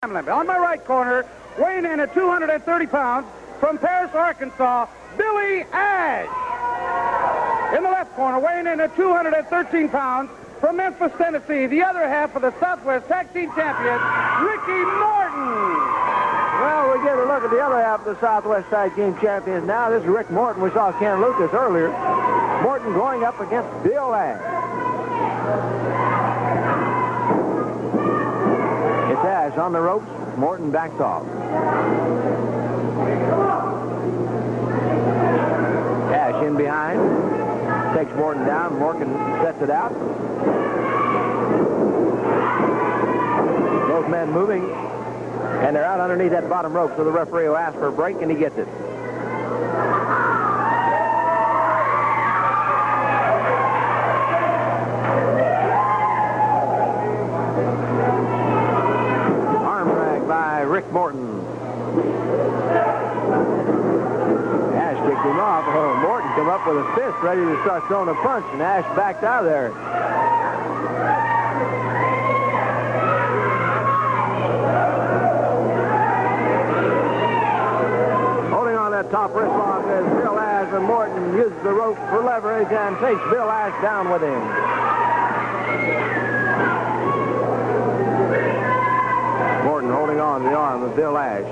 On my right corner, weighing in at 230 pounds, from Paris, Arkansas, Billy Ash. In the left corner, weighing in at 213 pounds, from Memphis, Tennessee, the other half of the Southwest Tag Team Champions, Ricky Morton. Well, we get a look at the other half of the Southwest Tag Team Champions now. This is Rick Morton. We saw Ken Lucas earlier. Morton going up against Bill Ash. It's Ash on the ropes. Morton backs off. Ash in behind. Takes Morton down. Morton sets it out. Both men moving. And they're out underneath that bottom rope, so the referee will ask for a break, and he gets it. Arm drag by Rick Morton. Ash kicked him off. Oh, Morton come up with a fist, ready to start throwing a punch, and Ash backed out of there. Top wrist lock as Bill Ash, and Morton uses the rope for leverage and takes Bill Ash down with him. Morton holding on to the arm of Bill Ash.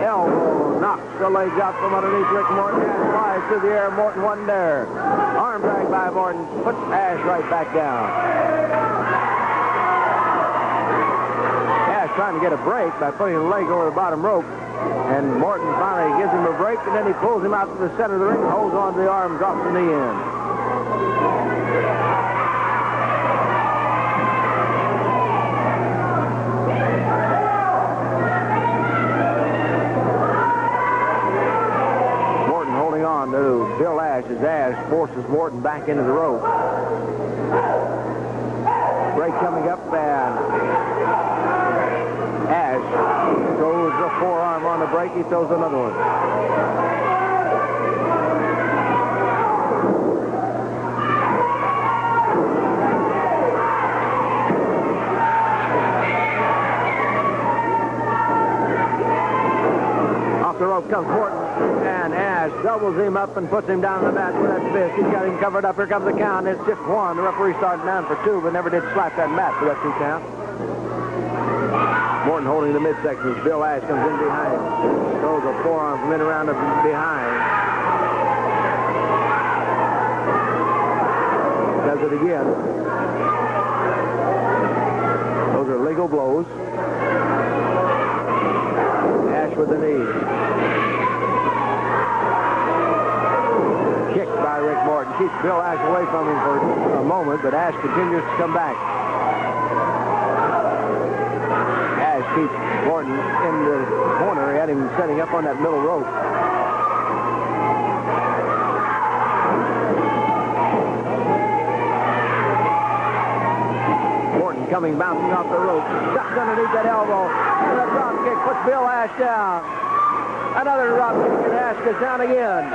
Elbow knocks the legs out from underneath Rick Morton and flies through the air. Morton wasn't there. Arm drag by Morton, puts Ash right back down. Ash trying to get a break by putting a leg over the bottom rope. And Morton finally gives him a break, and then he pulls him out to the center of the ring, holds on to the arm, drops the knee in. To Bill Ash as Ash forces Morton back into the rope. Break coming up, and Ash throws a forearm on the break. He throws another one. Off the rope comes Morton. And Ash doubles him up and puts him down on the mat with that fist. He's got him covered up. Here comes the count. It's just one. The referee started down for two, but never did slap that mat for that 2 count. Morton holding the midsection as Bill Ash comes in behind. Throws a forearm from in around behind. Does it again. Those are legal blows. Ash with the knee. Kicked by Rick Morton. Keeps Bill Ash away from him for a moment, but Ash continues to come back. Ash keeps Morton in the corner. He had him setting up on that middle rope. Morton coming, bouncing off the rope. Ducks underneath that elbow. And a drop kick puts Bill Ash down. Another drop kick, and Ash goes down again.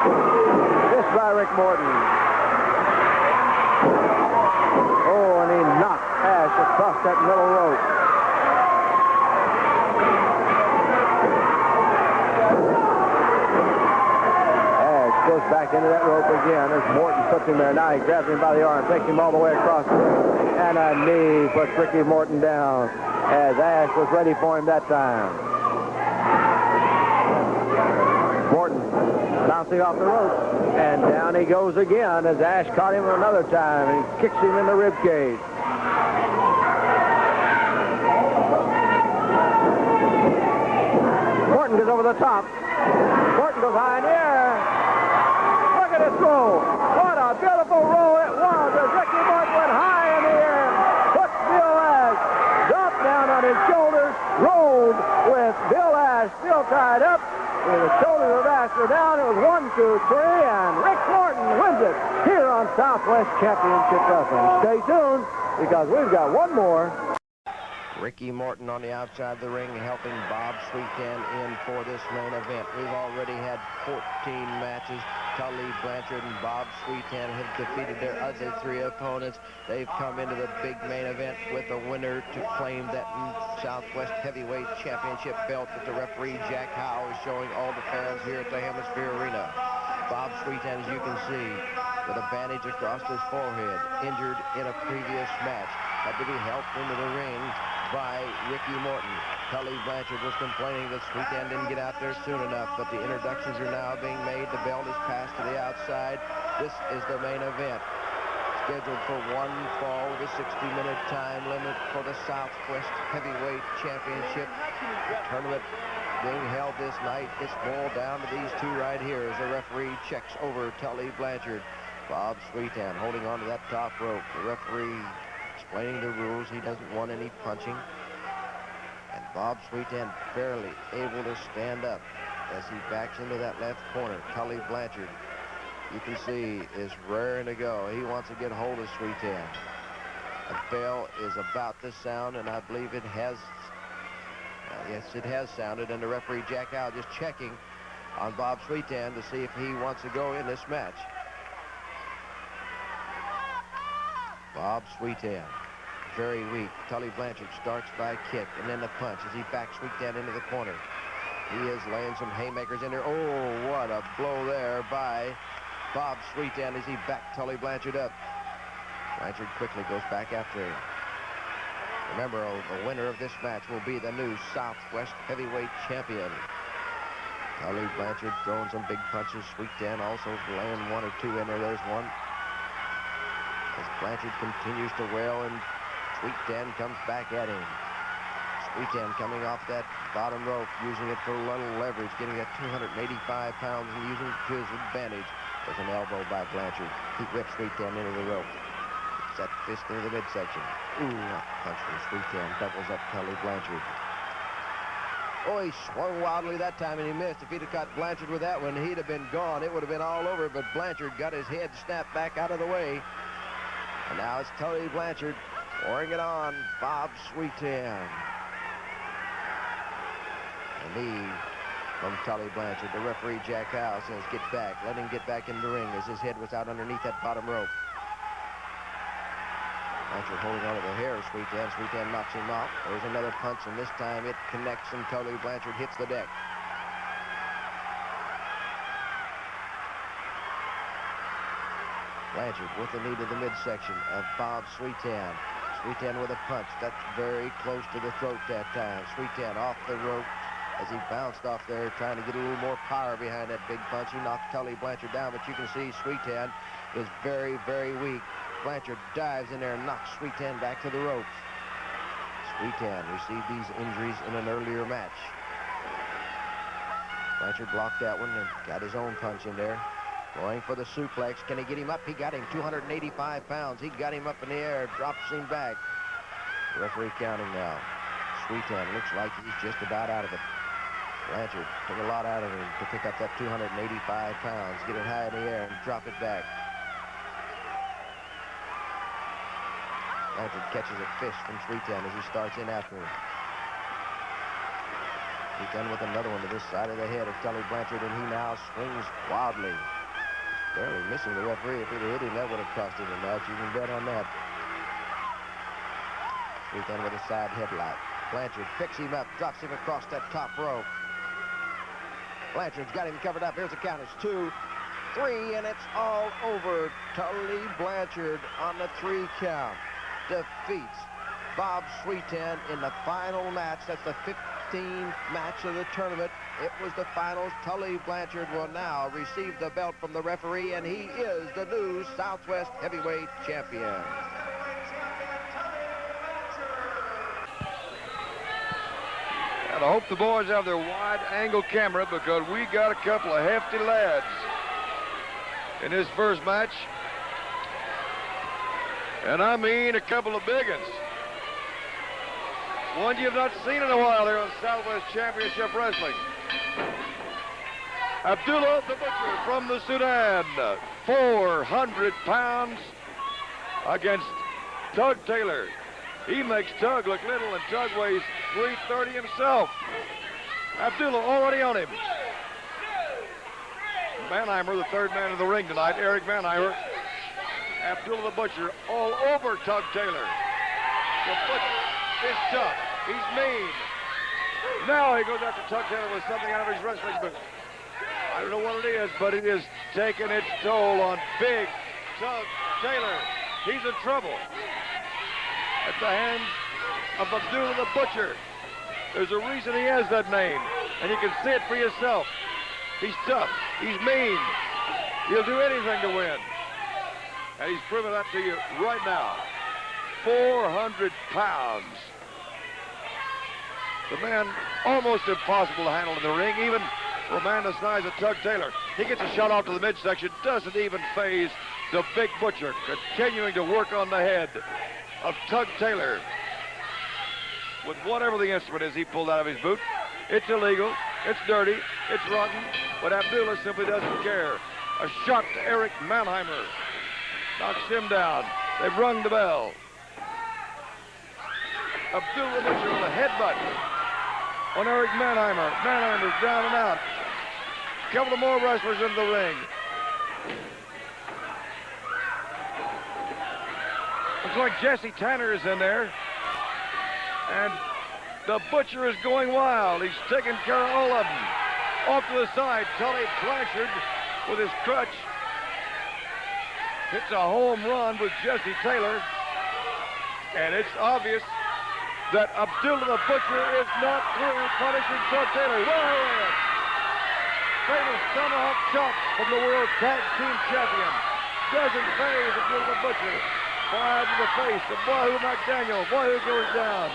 This by Rick Morton. Oh, and he knocked Ash across that middle rope. Ash goes back into that rope again as Morton puts him there. Now he grabs him by the arm, takes him all the way across the ring. And a knee puts Ricky Morton down as Ash was ready for him that time. Morton bouncing off the rope. And down he goes again as Ash caught him another time and kicks him in the rib cage. Morton goes over the top. Morton goes high in the air. Look at this roll. What a beautiful roll it was as Ricky Morton went high in the air. Puts Bill Ash, dropped down on his shoulders, rolled with Bill Ash still tied up. With the shoulders of Ash were down. It was 1, 2, 3, and Rick Morton wins it here on Southwest Championship Wrestling. Stay tuned, because we've got one more. Ricky Morton on the outside of the ring helping Bob Sweetan in for this main event. We've already had 14 matches. Tully Blanchard and Bob Sweetan have defeated their other 3 opponents. They've come into the big main event with a winner to claim that Southwest Heavyweight Championship belt that the referee Jack Howe is showing all the fans here at the Hemisphere Arena. Bob Sweetan, as you can see, with a bandage across his forehead, injured in a previous match, had to be helped into the ring by Ricky Morton. Tully Blanchard was complaining that Sweetan didn't get out there soon enough, but the introductions are now being made. The belt is passed to the outside. This is the main event, scheduled for one fall with a 60-minute time limit for the Southwest Heavyweight Championship. The tournament being held this night. It's boiled down to these 2 right here as the referee checks over Tully Blanchard. Bob Sweetan holding on to that top rope. The referee explaining the rules. He doesn't want any punching. And Bob Sweetan barely able to stand up as he backs into that left corner. Tully Blanchard, you can see, is raring to go. He wants to get hold of Sweetan. A bell is about to sound, and I believe it has. Yes, it has sounded, and the referee Jack Howe just checking on Bob Sweetan to see if he wants to go in this match. Bob Sweetan, very weak. Tully Blanchard starts by a kick and then the punch as he backs Sweetan into the corner. He is laying some haymakers in there. Oh, what a blow there by Bob Sweetan as he backed Tully Blanchard up. Blanchard quickly goes back after him. Remember, the winner of this match will be the new Southwest Heavyweight Champion. Tully Blanchard throwing some big punches. Sweetan also laying 1 or 2 in there. There's one. As Blanchard continues to wail and Sweetan comes back at him. Sweetan coming off that bottom rope, using it for a little leverage, getting at 285 pounds and using it to his advantage. There's an elbow by Blanchard. He whips Sweetan into the rope. It's that fist into the midsection. Ooh, a punch from Sweetan doubles up Tully Blanchard. Oh, he swung wildly that time and he missed. If he'd have caught Blanchard with that one, he'd have been gone. It would have been all over, but Blanchard got his head snapped back out of the way. And now it's Tully Blanchard pouring it on Bob Sweetan. A knee from Tully Blanchard. The referee Jack Howe says, get back. Let him get back in the ring as his head was out underneath that bottom rope. Blanchard holding on to the hair of Sweetan. Sweetan knocks him off. There's another punch, and this time it connects and Tully Blanchard hits the deck. Blanchard with the knee to the midsection of Bob Sweetan. Sweetan with a punch. That's very close to the throat that time. Sweetan off the rope as he bounced off there, trying to get a little more power behind that big punch. He knocked Tully Blanchard down, but you can see Sweetan is very, very weak. Blanchard dives in there and knocks Sweetan back to the ropes. Sweetan received these injuries in an earlier match. Blanchard blocked that one and got his own punch in there. Going for the suplex. Can he get him up? He got him. 285 pounds. He got him up in the air, drops him back. The referee counting now. Sweetan looks like he's just about out of it. Blanchard took a lot out of him to pick up that 285 pounds, get it high in the air, and drop it back. Blanchard catches a fist from Sweetan as he starts in after him. Sweetan with another one to this side of the head of Tully Blanchard, and he now swings wildly. Barely missing the referee. If he'd have hit him, that would have cost him a match. You can bet on that. Sweetan with a side headlock. Blanchard picks him up, drops him across that top rope. Blanchard's got him covered up. Here's the count. It's 2, 3, and it's all over. Tully Blanchard on the 3 count defeats Bob Sweetan in the final match. That's the 15th match of the tournament. It was the finals. Tully Blanchard will now receive the belt from the referee, and he is the new Southwest Heavyweight Champion. And I hope the boys have their wide-angle camera, because we got a couple of hefty lads in this first match. And I mean a couple of big ones. One you've not seen in a while here on Southwest Championship Wrestling. Abdullah the Butcher from the Sudan, 400 pounds, against Doug Taylor. He makes Tug look little, and Tug weighs 330 himself. Abdullah already on him. Manheimer, the third man in the ring tonight, Eric Manheimer. Abdullah the Butcher all over Tug Taylor. The Butcher is tough. He's mean. Now he goes after Tug Taylor with something out of his wrestling boot. I don't know what it is, but it is taking its toll on big Tug Taylor. He's in trouble at the hands of Abdullah the Butcher. There's a reason he has that name, and you can see it for yourself. He's tough. He's mean. He'll do anything to win. And he's proving that to you right now. 400 pounds. The man almost impossible to handle in the ring, even for a man the size of Tug Taylor. He gets a shot off to the midsection, doesn't even phase the Big Butcher, continuing to work on the head of Tug Taylor with whatever the instrument is he pulled out of his boot. It's illegal, it's dirty, it's rotten, but Abdullah simply doesn't care. A shot to Eric Manheimer knocks him down. They've rung the bell. Abdullah Butcher with a headbutt on Eric Manheimer. Manheimer's down and out. A couple of more wrestlers in the ring. Looks like Jesse Tanner is in there. And the Butcher is going wild. He's taking care of all of them. Off to the side, Tully Blanchard with his crutch. Hits a home run with Jesse Taylor. And it's obvious that Abdullah the Butcher is not through punishing Tug Taylor. Well, famous tomahawk chop from the World Tag Team Champion. Doesn't phase Abdullah the Butcher. Fire to the face of Wahoo McDaniel. Wahoo goes down.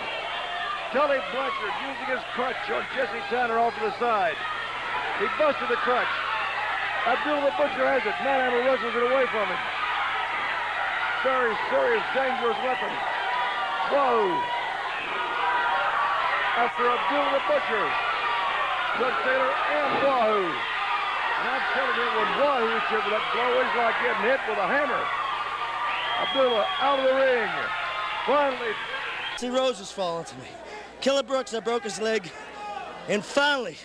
Tully Blanchard using his crutch on Jesse Tanner off to the side. He busted the crutch. Abdullah the Butcher has it. Manheimer wrestles it away from him. Very serious, dangerous weapon. Whoa. After Abdullah the Butcher, Tug Taylor and Wahoo. And I'm telling you, when Wahoo is hit with that blow, it's like getting hit with a hammer. Abdullah out of the ring. Finally. See, Rose was falling to me. Killer Brooks, I broke his leg. And finally,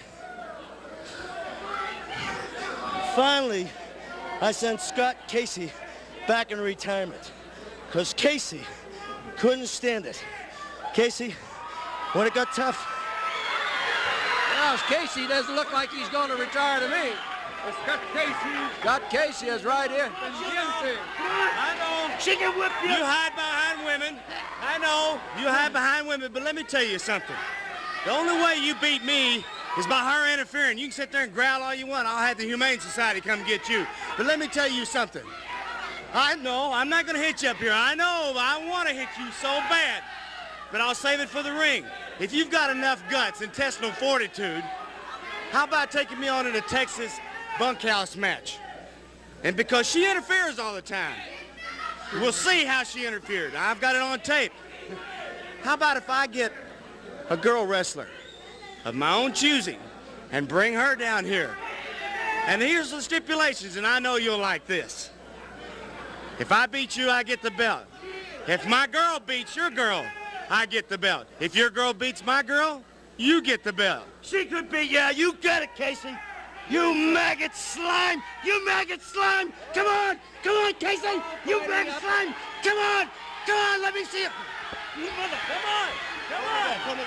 I sent Scott Casey back in retirement. Because Casey couldn't stand it. Casey, when it got tough. Now, Casey doesn't look like he's going to retire to me. Scott Casey is right here. I know. She can whip you. You hide behind women. I know. You hide behind women, but let me tell you something. The only way you beat me is by her interfering. You can sit there and growl all you want. I'll have the Humane Society come get you. But let me tell you something. I know I'm not going to hit you up here. I know I want to hit you so bad. But I'll save it for the ring. If you've got enough guts, intestinal fortitude, how about taking me on in a Texas bunkhouse match? And because she interferes all the time, we'll see how she interfered. I've got it on tape. How about if I get a girl wrestler of my own choosing and bring her down here? And here's the stipulations, and I know you'll like this. If I beat you, I get the belt. If my girl beats your girl, I get the belt. If your girl beats my girl, you get the belt. She could beat you. You get it, Casey. You maggot slime! You maggot slime! Come on! Come on, Casey! You maggot slime! Come on! Come on, let me see it! You mother, come on! Come on! Come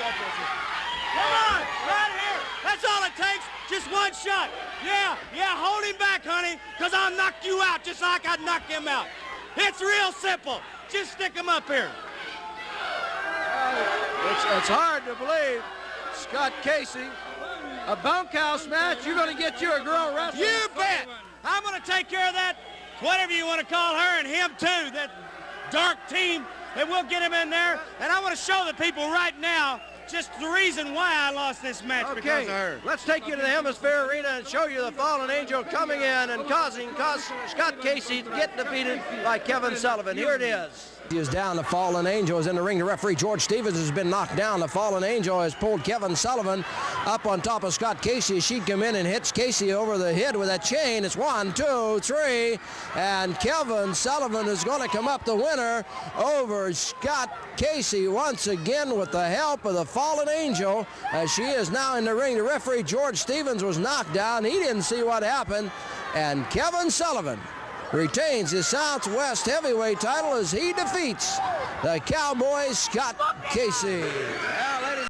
on! Right here! That's all it takes! Just one shot! Yeah, hold him back, honey, because I'll knock you out just like I knocked him out. It's real simple. Just stick him up here. It's hard to believe. Scott Casey. A bunkhouse match, you're going to get you a girl wrestler? You bet! I'm going to take care of that, whatever you want to call her, and him too, that dark team, and we'll get him in there. And I want to show the people right now just the reason why I lost this match because of her. Let's take you to the Hemisphere Arena and show you the Fallen Angel coming in and causing Scott Casey to get defeated by Kevin Sullivan. Here it is. He is down. The Fallen Angel is in the ring. The referee, George Stevens, has been knocked down. The Fallen Angel has pulled Kevin Sullivan up on top of Scott Casey. She come in and hits Casey over the head with that chain. It's 1, 2, 3, and Kevin Sullivan is going to come up the winner over Scott Casey once again with the help of the Fallen Angel, as she is now in the ring. The referee, George Stevens, was knocked down. He didn't see what happened, and Kevin Sullivan retains his Southwest heavyweight title as he defeats the Cowboy Scott Casey.